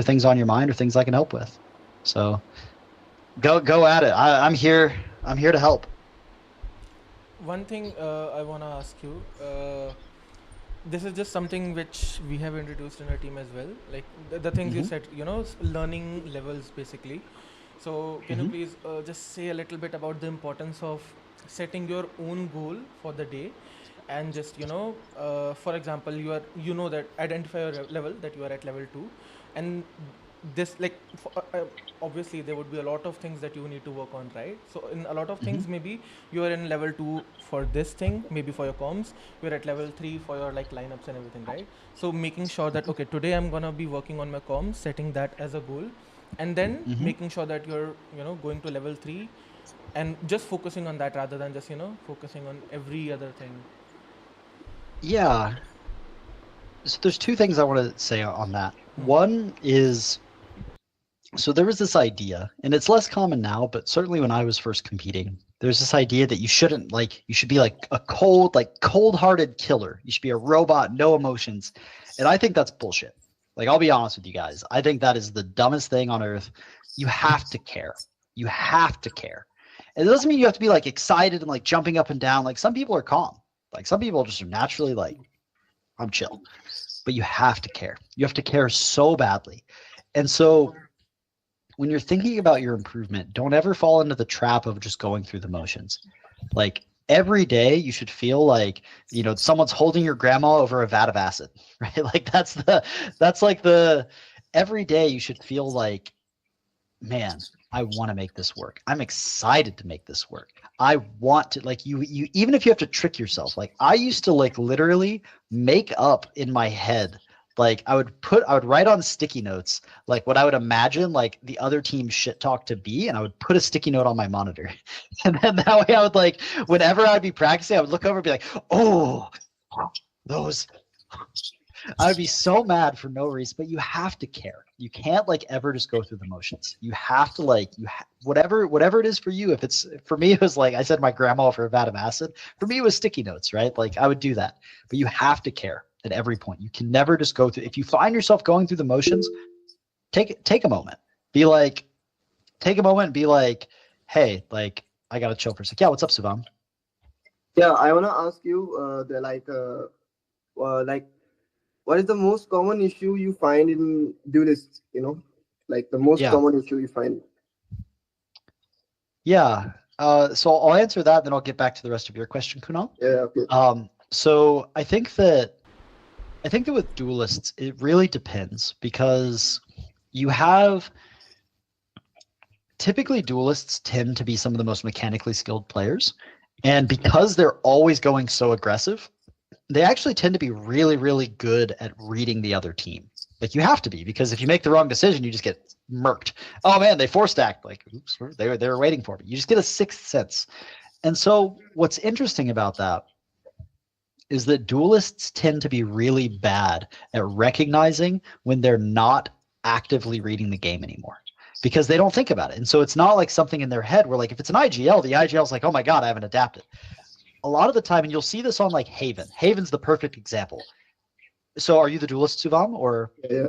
things on your mind or things I can help with. So go at it. I'm here to help. One thing I want to ask you, this is just something which we have introduced in our team as well. Like the things you said, learning levels basically. So can you please just say a little bit about the importance of setting your own goal for the day? And just for example, that identify your level, that you are at level 2, and this like obviously there would be a lot of things that you need to work on, right? So in a lot of things, maybe you are in level 2 for this thing, maybe for your comms, you're at level 3 for your like lineups and everything, right? So making sure that okay, today I'm gonna be working on my comms, setting that as a goal, and then making sure that you're going to level 3 and just focusing on that rather than just focusing on every other thing. Yeah. So there's 2 things I want to say on that. One is, so there was this idea, and it's less common now, but certainly when I was first competing, there's this idea that you should be like a cold-hearted killer. You should be a robot, no emotions. And I think that's bullshit. Like, I'll be honest with you guys. I think that is the dumbest thing on earth. You have to care. You have to care. And it doesn't mean you have to be like excited and like jumping up and down. Like, some people are calm. Like, some people just are naturally like, I'm chill. But you have to care. You have to care so badly. And so when you're thinking about your improvement, don't ever fall into the trap of just going through the motions. Like, every day you should feel like, someone's holding your grandma over a vat of acid, right? Like, every day you should feel like, man, I want to make this work. I'm excited to make this work. I want to, like, you even if you have to trick yourself, like I used to like literally make up in my head Like I would write on sticky notes like what I would imagine like the other team's shit talk to be, and I would put a sticky note on my monitor. And then that way I would like whenever I'd be practicing, I would look over and be like, oh, those. I would be so mad for no reason, but you have to care. You can't like ever just go through the motions. You have to like whatever it is for you. If it's for me, it was like I said, my grandma for a vat of acid. For me, it was sticky notes, right? Like I would do that, but you have to care at every point. You can never just go through. If you find yourself going through the motions, take a moment. Take a moment and be like, hey, like I gotta chill for a sec. Yeah, what's up, Suvam? Yeah, I wanna ask you, what is the most common issue you find in duelists? You know, like the most common issue you find. Yeah. So I'll answer that, then I'll get back to the rest of your question, Kunal. Yeah. Okay. So I think that with duelists, it really depends because you have typically duelists tend to be some of the most mechanically skilled players, and because they're always going so aggressive, they actually tend to be really, really good at reading the other team. Like you have to be, because if you make the wrong decision, you just get murked. Oh man, they four stacked. Like, oops, they were waiting for me. You just get a sixth sense. And so what's interesting about that is that duelists tend to be really bad at recognizing when they're not actively reading the game anymore, because they don't think about it. And so it's not like something in their head where like if it's an IGL, the IGL is like, oh my God, I haven't adapted. A lot of the time, and you'll see this on like Haven. Haven's the perfect example. So are you the duelist, Suvam? Or Yeah.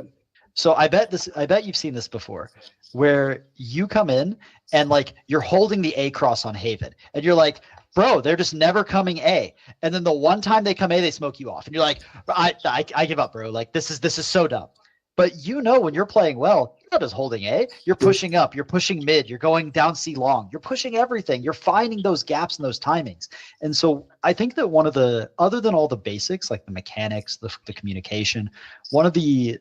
So I bet you've seen this before, where you come in and like you're holding the A cross on Haven, and you're like, bro, they're just never coming A. And then the one time they come A, they smoke you off. And you're like, I give up, bro. Like this is so dumb. But you know when you're playing well, you're not just holding A, you're pushing up, you're pushing mid, you're going down C long, you're pushing everything, you're finding those gaps and those timings. And so I think that one of the, other than all the basics, like the mechanics, the communication, one of the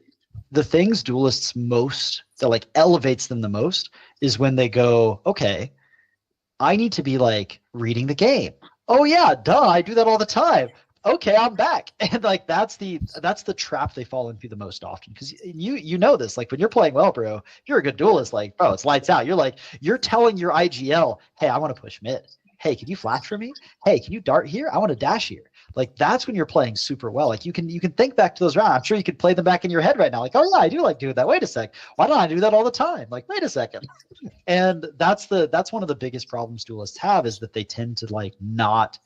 things duelists most, that like elevates them the most, is when they go, okay, I need to be like reading the game. Oh yeah, duh, I do that all the time. Okay, I'm back. And like that's the trap they fall into the most often, because you know this, like when you're playing well, bro, you're a good duelist, like bro, it's lights out. You're telling your IGL, hey, I want to push mid. Hey, can you flash for me? Hey, can you dart here? I want to dash here. Like that's when you're playing super well. Like you can think back to those rounds. I'm sure you could play them back in your head right now. Like, oh yeah, I do like doing that. Wait a sec. Why don't I do that all the time? Like, wait a second. And that's one of the biggest problems duelists have, is that they tend to like not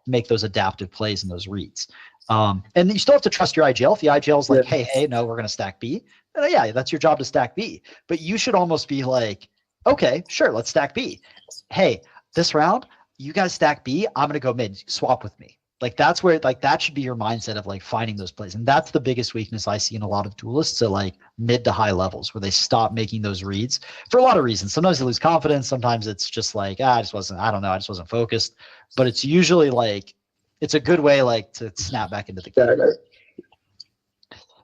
make those adaptive plays and those reads. And you still have to trust your IGL. If the IGL is like, hey, no, we're going to stack B. Yeah, that's your job to stack B. But you should almost be like, okay, sure, let's stack B. Hey, this round, you guys stack B. I'm going to go mid. Swap with me. Like that's where, like that should be your mindset of like finding those plays. And that's the biggest weakness I see in a lot of duelists at like mid to high levels, where they stop making those reads for a lot of reasons. Sometimes they lose confidence. Sometimes it's just like, I just wasn't focused. But it's usually like, it's a good way like to snap back into the game.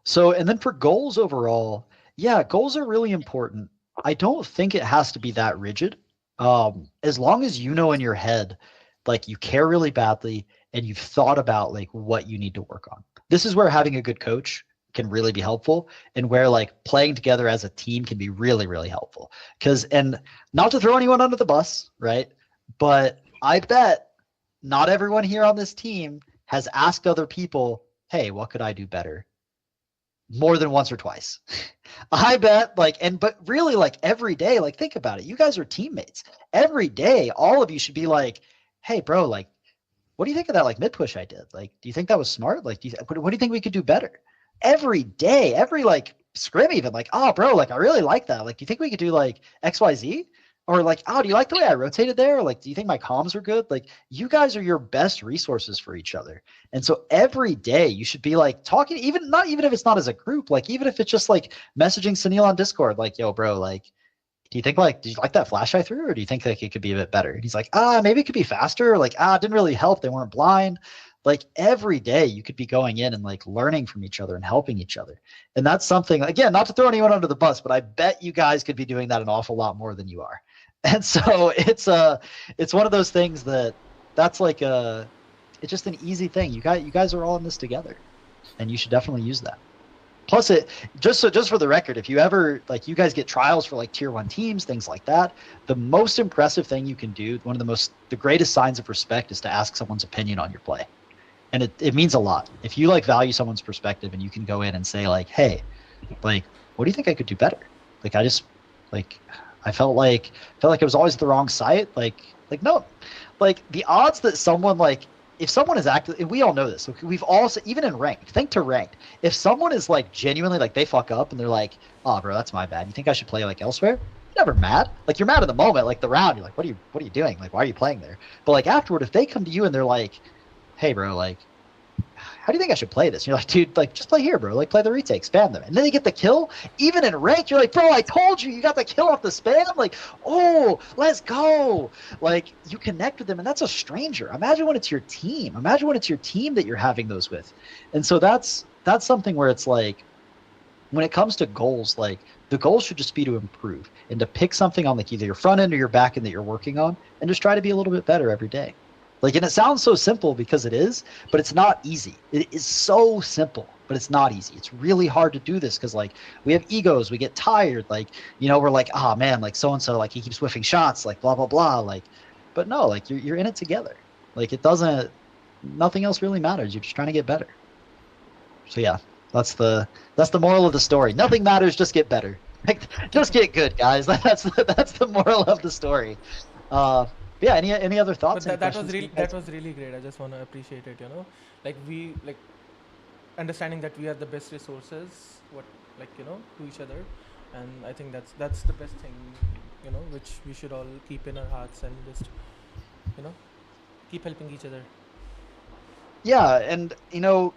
So, and then for goals overall, yeah, goals are really important. I don't think it has to be that rigid. As long as you know in your head, like you care really badly, and you've thought about like what you need to work on. This is where having a good coach can really be helpful, and where like playing together as a team can be really, really helpful. And not to throw anyone under the bus, right? But I bet not everyone here on this team has asked other people, hey, what could I do better? More than once or twice. I bet but really like every day, like think about it. You guys are teammates. Every day, all of you should be like, hey bro, like, what do you think of that like mid push I did? Like, do you think that was smart? Like, what do you think we could do better? Every day, every like scrim even, like, oh bro, like I really like that. Like, do you think we could do like XYZ? Or like, oh, do you like the way I rotated there? Or like, do you think my comms were good? Like, you guys are your best resources for each other. And so every day you should be like talking, even if it's not as a group, like even if it's just like messaging Sunil on Discord, like, yo bro, like, do you think like, did you like that flash I threw? Or do you think like it could be a bit better? And he's like, maybe it could be faster. Or like, it didn't really help. They weren't blind. Like every day you could be going in and like learning from each other and helping each other. And that's something, again, not to throw anyone under the bus, but I bet you guys could be doing that an awful lot more than you are. And so it's one of those things that's like it's just an easy thing. You guys are all in this together, and you should definitely use that. Plus, it just for the record, if you ever you guys get trials for tier 1 teams, things like that, the most impressive thing you can do, one of the greatest signs of respect, is to ask someone's opinion on your play, and it means a lot. If you value someone's perspective and you can go in and say hey, what do you think I could do better? I felt like I was always at the wrong site. No, the odds that someone if someone is active, we all know this. We've all, even in ranked, think to ranked. If someone is genuinely they fuck up and they're oh bro, that's my bad. You think I should play elsewhere? You're never mad. You're mad in the moment, the round. You're what are you doing? Why are you playing there? But afterward, if they come to you and they're hey bro, how do you think I should play this? And you're dude, just play here, bro. Play the retake, spam them. And then they get the kill. Even in ranked, you're bro, I told you, you got the kill off the spam. Oh, let's go. You connect with them, and that's a stranger. Imagine when it's your team. Imagine when it's your team that you're having those with. And so that's something where it's when it comes to goals, the goal should just be to improve and to pick something on either your front end or your back end that you're working on, and just try to be a little bit better every day. And it sounds so simple because it is, but it's not easy. It is so simple, but it's not easy. It's really hard to do this because we have egos, we get tired, we're oh man, so-and-so, he keeps whiffing shots, blah, blah, blah. But no, you're in it together. Nothing else really matters. You're just trying to get better. So yeah, that's the moral of the story. Nothing matters, just get better. Just get good, guys. That's the moral of the story. Yeah, any other thoughts? But that was really great. I just want to appreciate it, we understanding that we are the best resources to each other, and I think that's the best thing, which we should all keep in our hearts and just keep helping each other. Yeah, and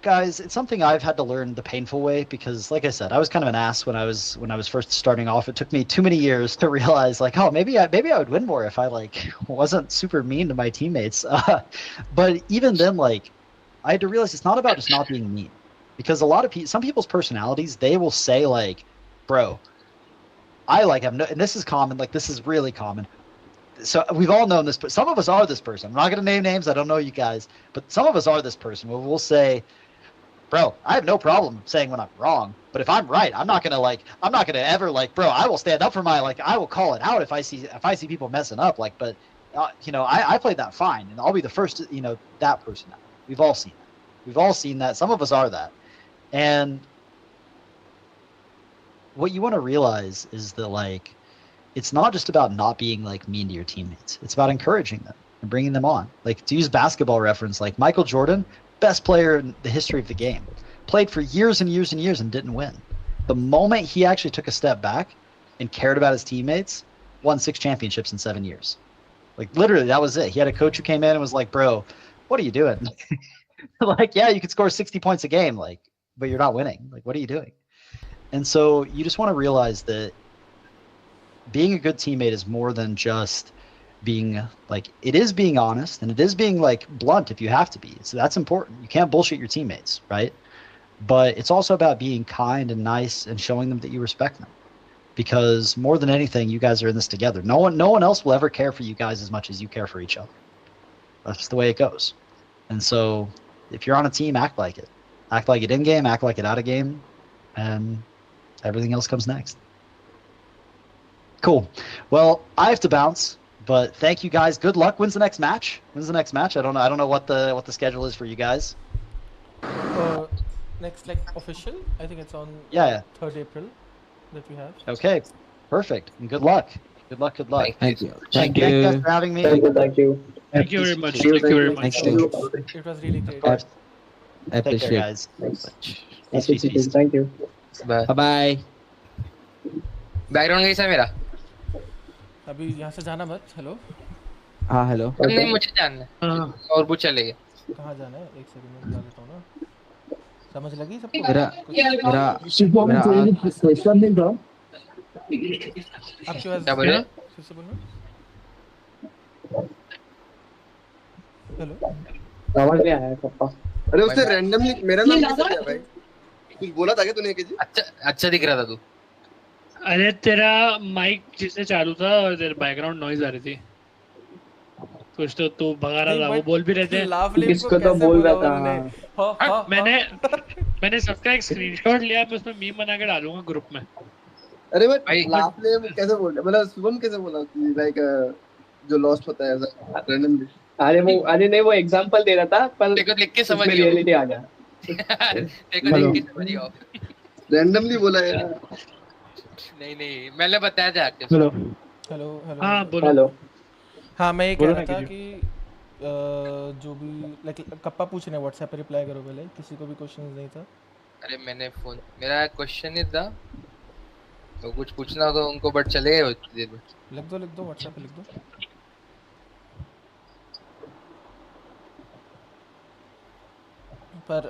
guys, it's something I've had to learn the painful way because, like I said, I was kind of an ass when I was first starting off. It took me too many years to realize, oh, maybe I would win more if I wasn't super mean to my teammates. But even then, I had to realize it's not about just not being mean, because some people's personalities, they will say bro, I have no, and this is common. This is really common. So we've all known this, but some of us are this person. I'm not going to name names. I don't know you guys, but some of us are this person where we'll say, bro, I have no problem saying when I'm wrong, but if I'm right, I'm not going to ever bro, I will stand up for my, I will call it out if I see people messing up. But I played that fine, and I'll be the first to, that person. We've all seen that. We've all seen that. Some of us are that. And what you want to realize is that, it's not just about not being mean to your teammates. It's about encouraging them and bringing them on. To use basketball reference, Michael Jordan, best player in the history of the game, played for years and years and years and didn't win. The moment he actually took a step back and cared about his teammates, won 6 championships in 7 years. Literally, that was it. He had a coach who came in and was bro, what are you doing? Yeah, you could score 60 points a game, but you're not winning. What are you doing? And so you just want to realize that being a good teammate is more than just being it is being honest, and it is being blunt if you have to be. So that's important. You can't bullshit your teammates, right? But it's also about being kind and nice and showing them that you respect them, because more than anything, you guys are in this together. No one else will ever care for you guys as much as you care for each other. That's the way it goes. And so if you're on a team, act like it. Act like it in game, act like it out of game, and everything else comes next. Cool. Well, I have to bounce, but thank you guys. Good luck. When's the next match? I don't know what the schedule is for you guys. Next official, I think it's on 3rd April that we have. Okay. Perfect. And good luck. Good luck. Thank you. Thank you guys for having me. Thank you. Thank you very much. It was really great. Of course. I Take care, appreciate guys. Thanks. Thank you. it. Bye. Background कैसा है मेरा? अभी यहाँ से जाना मत. Hello. हाँ hello. नहीं मुझे जानना है. और वो चलेगा. कहाँ जाना है? एक सेकंड में बता देता हूँ ना. समझ लगी सबको? मेरा आपके पास क्या बोल रहे? फिर से बोलना. हेलो. आवाज नहीं आया पापा. अरे उससे रैंडमली मेरा नाम कैसे लिया भाई? कुछ बोला था क्या तूने किसी? अच्छा दिख रहा था तू. अरे तेरा माइक जिससे चालू था और तेरा बैकग्राउंड नॉइज आ रही थी. कुछ तो तू भगा रहा था, वो बोल भी रहे थे. किसको तो बोल रहा था. मैंने मैंने सबका एक स्क्रीनशॉट लिया, मैं उसमें मीम बना के डालूंगा ग्रुप में। अरे बट लास्ट नेम कैसे बोल रहे, मतलब शुभम कैसे बोला कि लाइक जो लॉस्ट होता है ऐसा रैंडमली? अरे नहीं, वो एग्जांपल दे रहा था, पर देखो लिख के समझ उसमें गया रियलिटी आ गया। देखो लिख के समझ गया। रैंडमली बोला यार। नहीं मैंने बताया था आपके। Hello hello. हाँ बोलो। हेलो। हाँ मैं ये कह रहा था कि जो भी लाइक कप्पा पूछ रहे हैं व्हाट्सएप पे रिप्लाई करो पहले, किसी को भी क्वेश्चन नहीं था। अरे मैंने फोन, मेरा क्वेश्चन ही था तो कुछ पूछना हो तो उनको, बट चले गए उतनी देर में। लिख दो व्हाट्सएप पे लिख दो। पर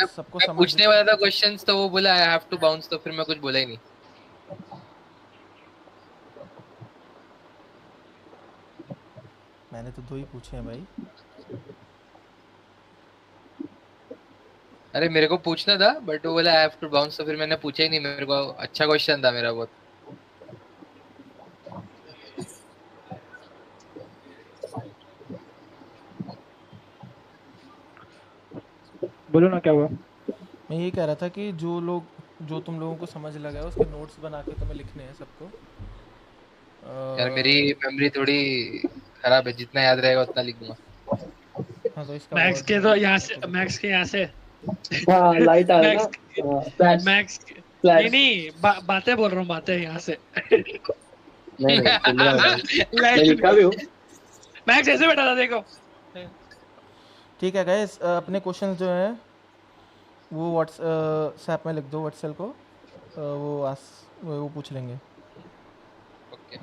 सबको मैं समझ पूछने वाला था क्वेश्चंस तो वो बोला आई हैव टू बाउंस, तो फिर मैं कुछ बोला ही नहीं। मैंने तो 2 ही पूछे हैं भाई। अरे मेरे को पूछना था बट वो बोला आई हैव टू बाउंस, तो फिर मैंने पूछा ही नहीं। मेरे को अच्छा क्वेश्चन था मेरा बहुत। बोलो ना क्या हुआ। मैं ये कह रहा था कि जो तुम लोगों को समझ लगा है उसके नोट्स बना के तुम्हें लिखने हैं सबको। यार मेरी मेमोरी थोड़ी खराब है, जितना याद रहेगा उतना लिख दूंगा। हाँ तो इसका मैक्स के तो यहाँ से, मैक्स के यहाँ से हाँ लाइट आ रहा है ना, फ्लैश मैक्स फ्लैश। नहीं बातें बोल रहा हूँ, बातें यहाँ से। नहीं सुन रहा हूँ मैं लाइट लिखा भी हूँ। मैक्स ऐसे बैठा था देखो। ठीक है गाइस, अपने क्वेश्चंस जो हैं वो व्हाट्सएप में लिख दो व्हाट्सएप को, वो पूछ लेंगे। ओके।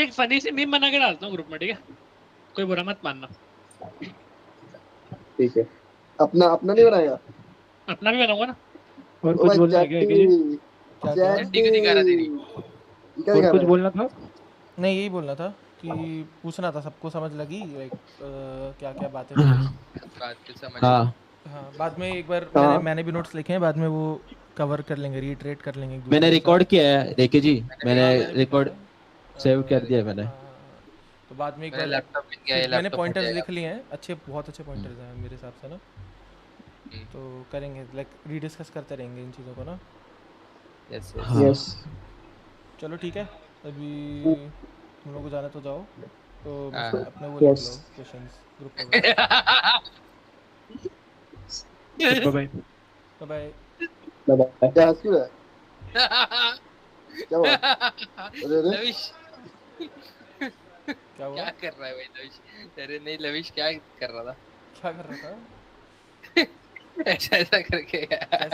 एक फनी सी मीम बना के डालता हूँ ग्रुप में, ठीक है? कोई बुरा मत मानना। ठीक है, अपना नहीं बनाएगा? अपना भी बनाऊंगा ना। और कुछ बोलना है क्या? चड्डी क्यों दिखा रहा तेरी? और कुछ बोलना था? नहीं यही बोलना था कि पूछना था सबको समझ लगी लाइक क्या क्या बातें हो रही। बात तो समझ। हाँ बाद में एक बार हाँ। मैंने भी नोट्स लिखे हैं, बाद में वो कवर कर लेंगे, रीट्रेट कर लेंगे एक दूसरे मैंने के रिकॉर्ड साथ। किया है रेके जी, मैंने भी रिकॉर्ड किया सेव कर दिया है मैंने। तो बाद में एक मेरा बार लैपटॉप मिल गया, ये मैंने लैपटॉप पॉइंटर्स लिख लिए हैं, बहुत अच्छे पॉइंटर्स हैं मेरे हिसाब से ना। तो करेंगे लाइक रीडिस्कस करते रहेंगे इन चीज़ों को ना। Yes yes. चलो ठीक है, अभी तुम लोग को जाना तो जाओ, तो बस हाँ। अपने वो लिख Yes. लो क्वेश्चंस ग्रुप में। Bye bye. बाय। क्या हंस क्यों रहा है? क्या हुआ? अरे लविश क्या हुआ? क्या कर रहा है भाई लविश? अरे नहीं लविश क्या कर रहा था? क्या कर रहा था? ऐसा करके यार।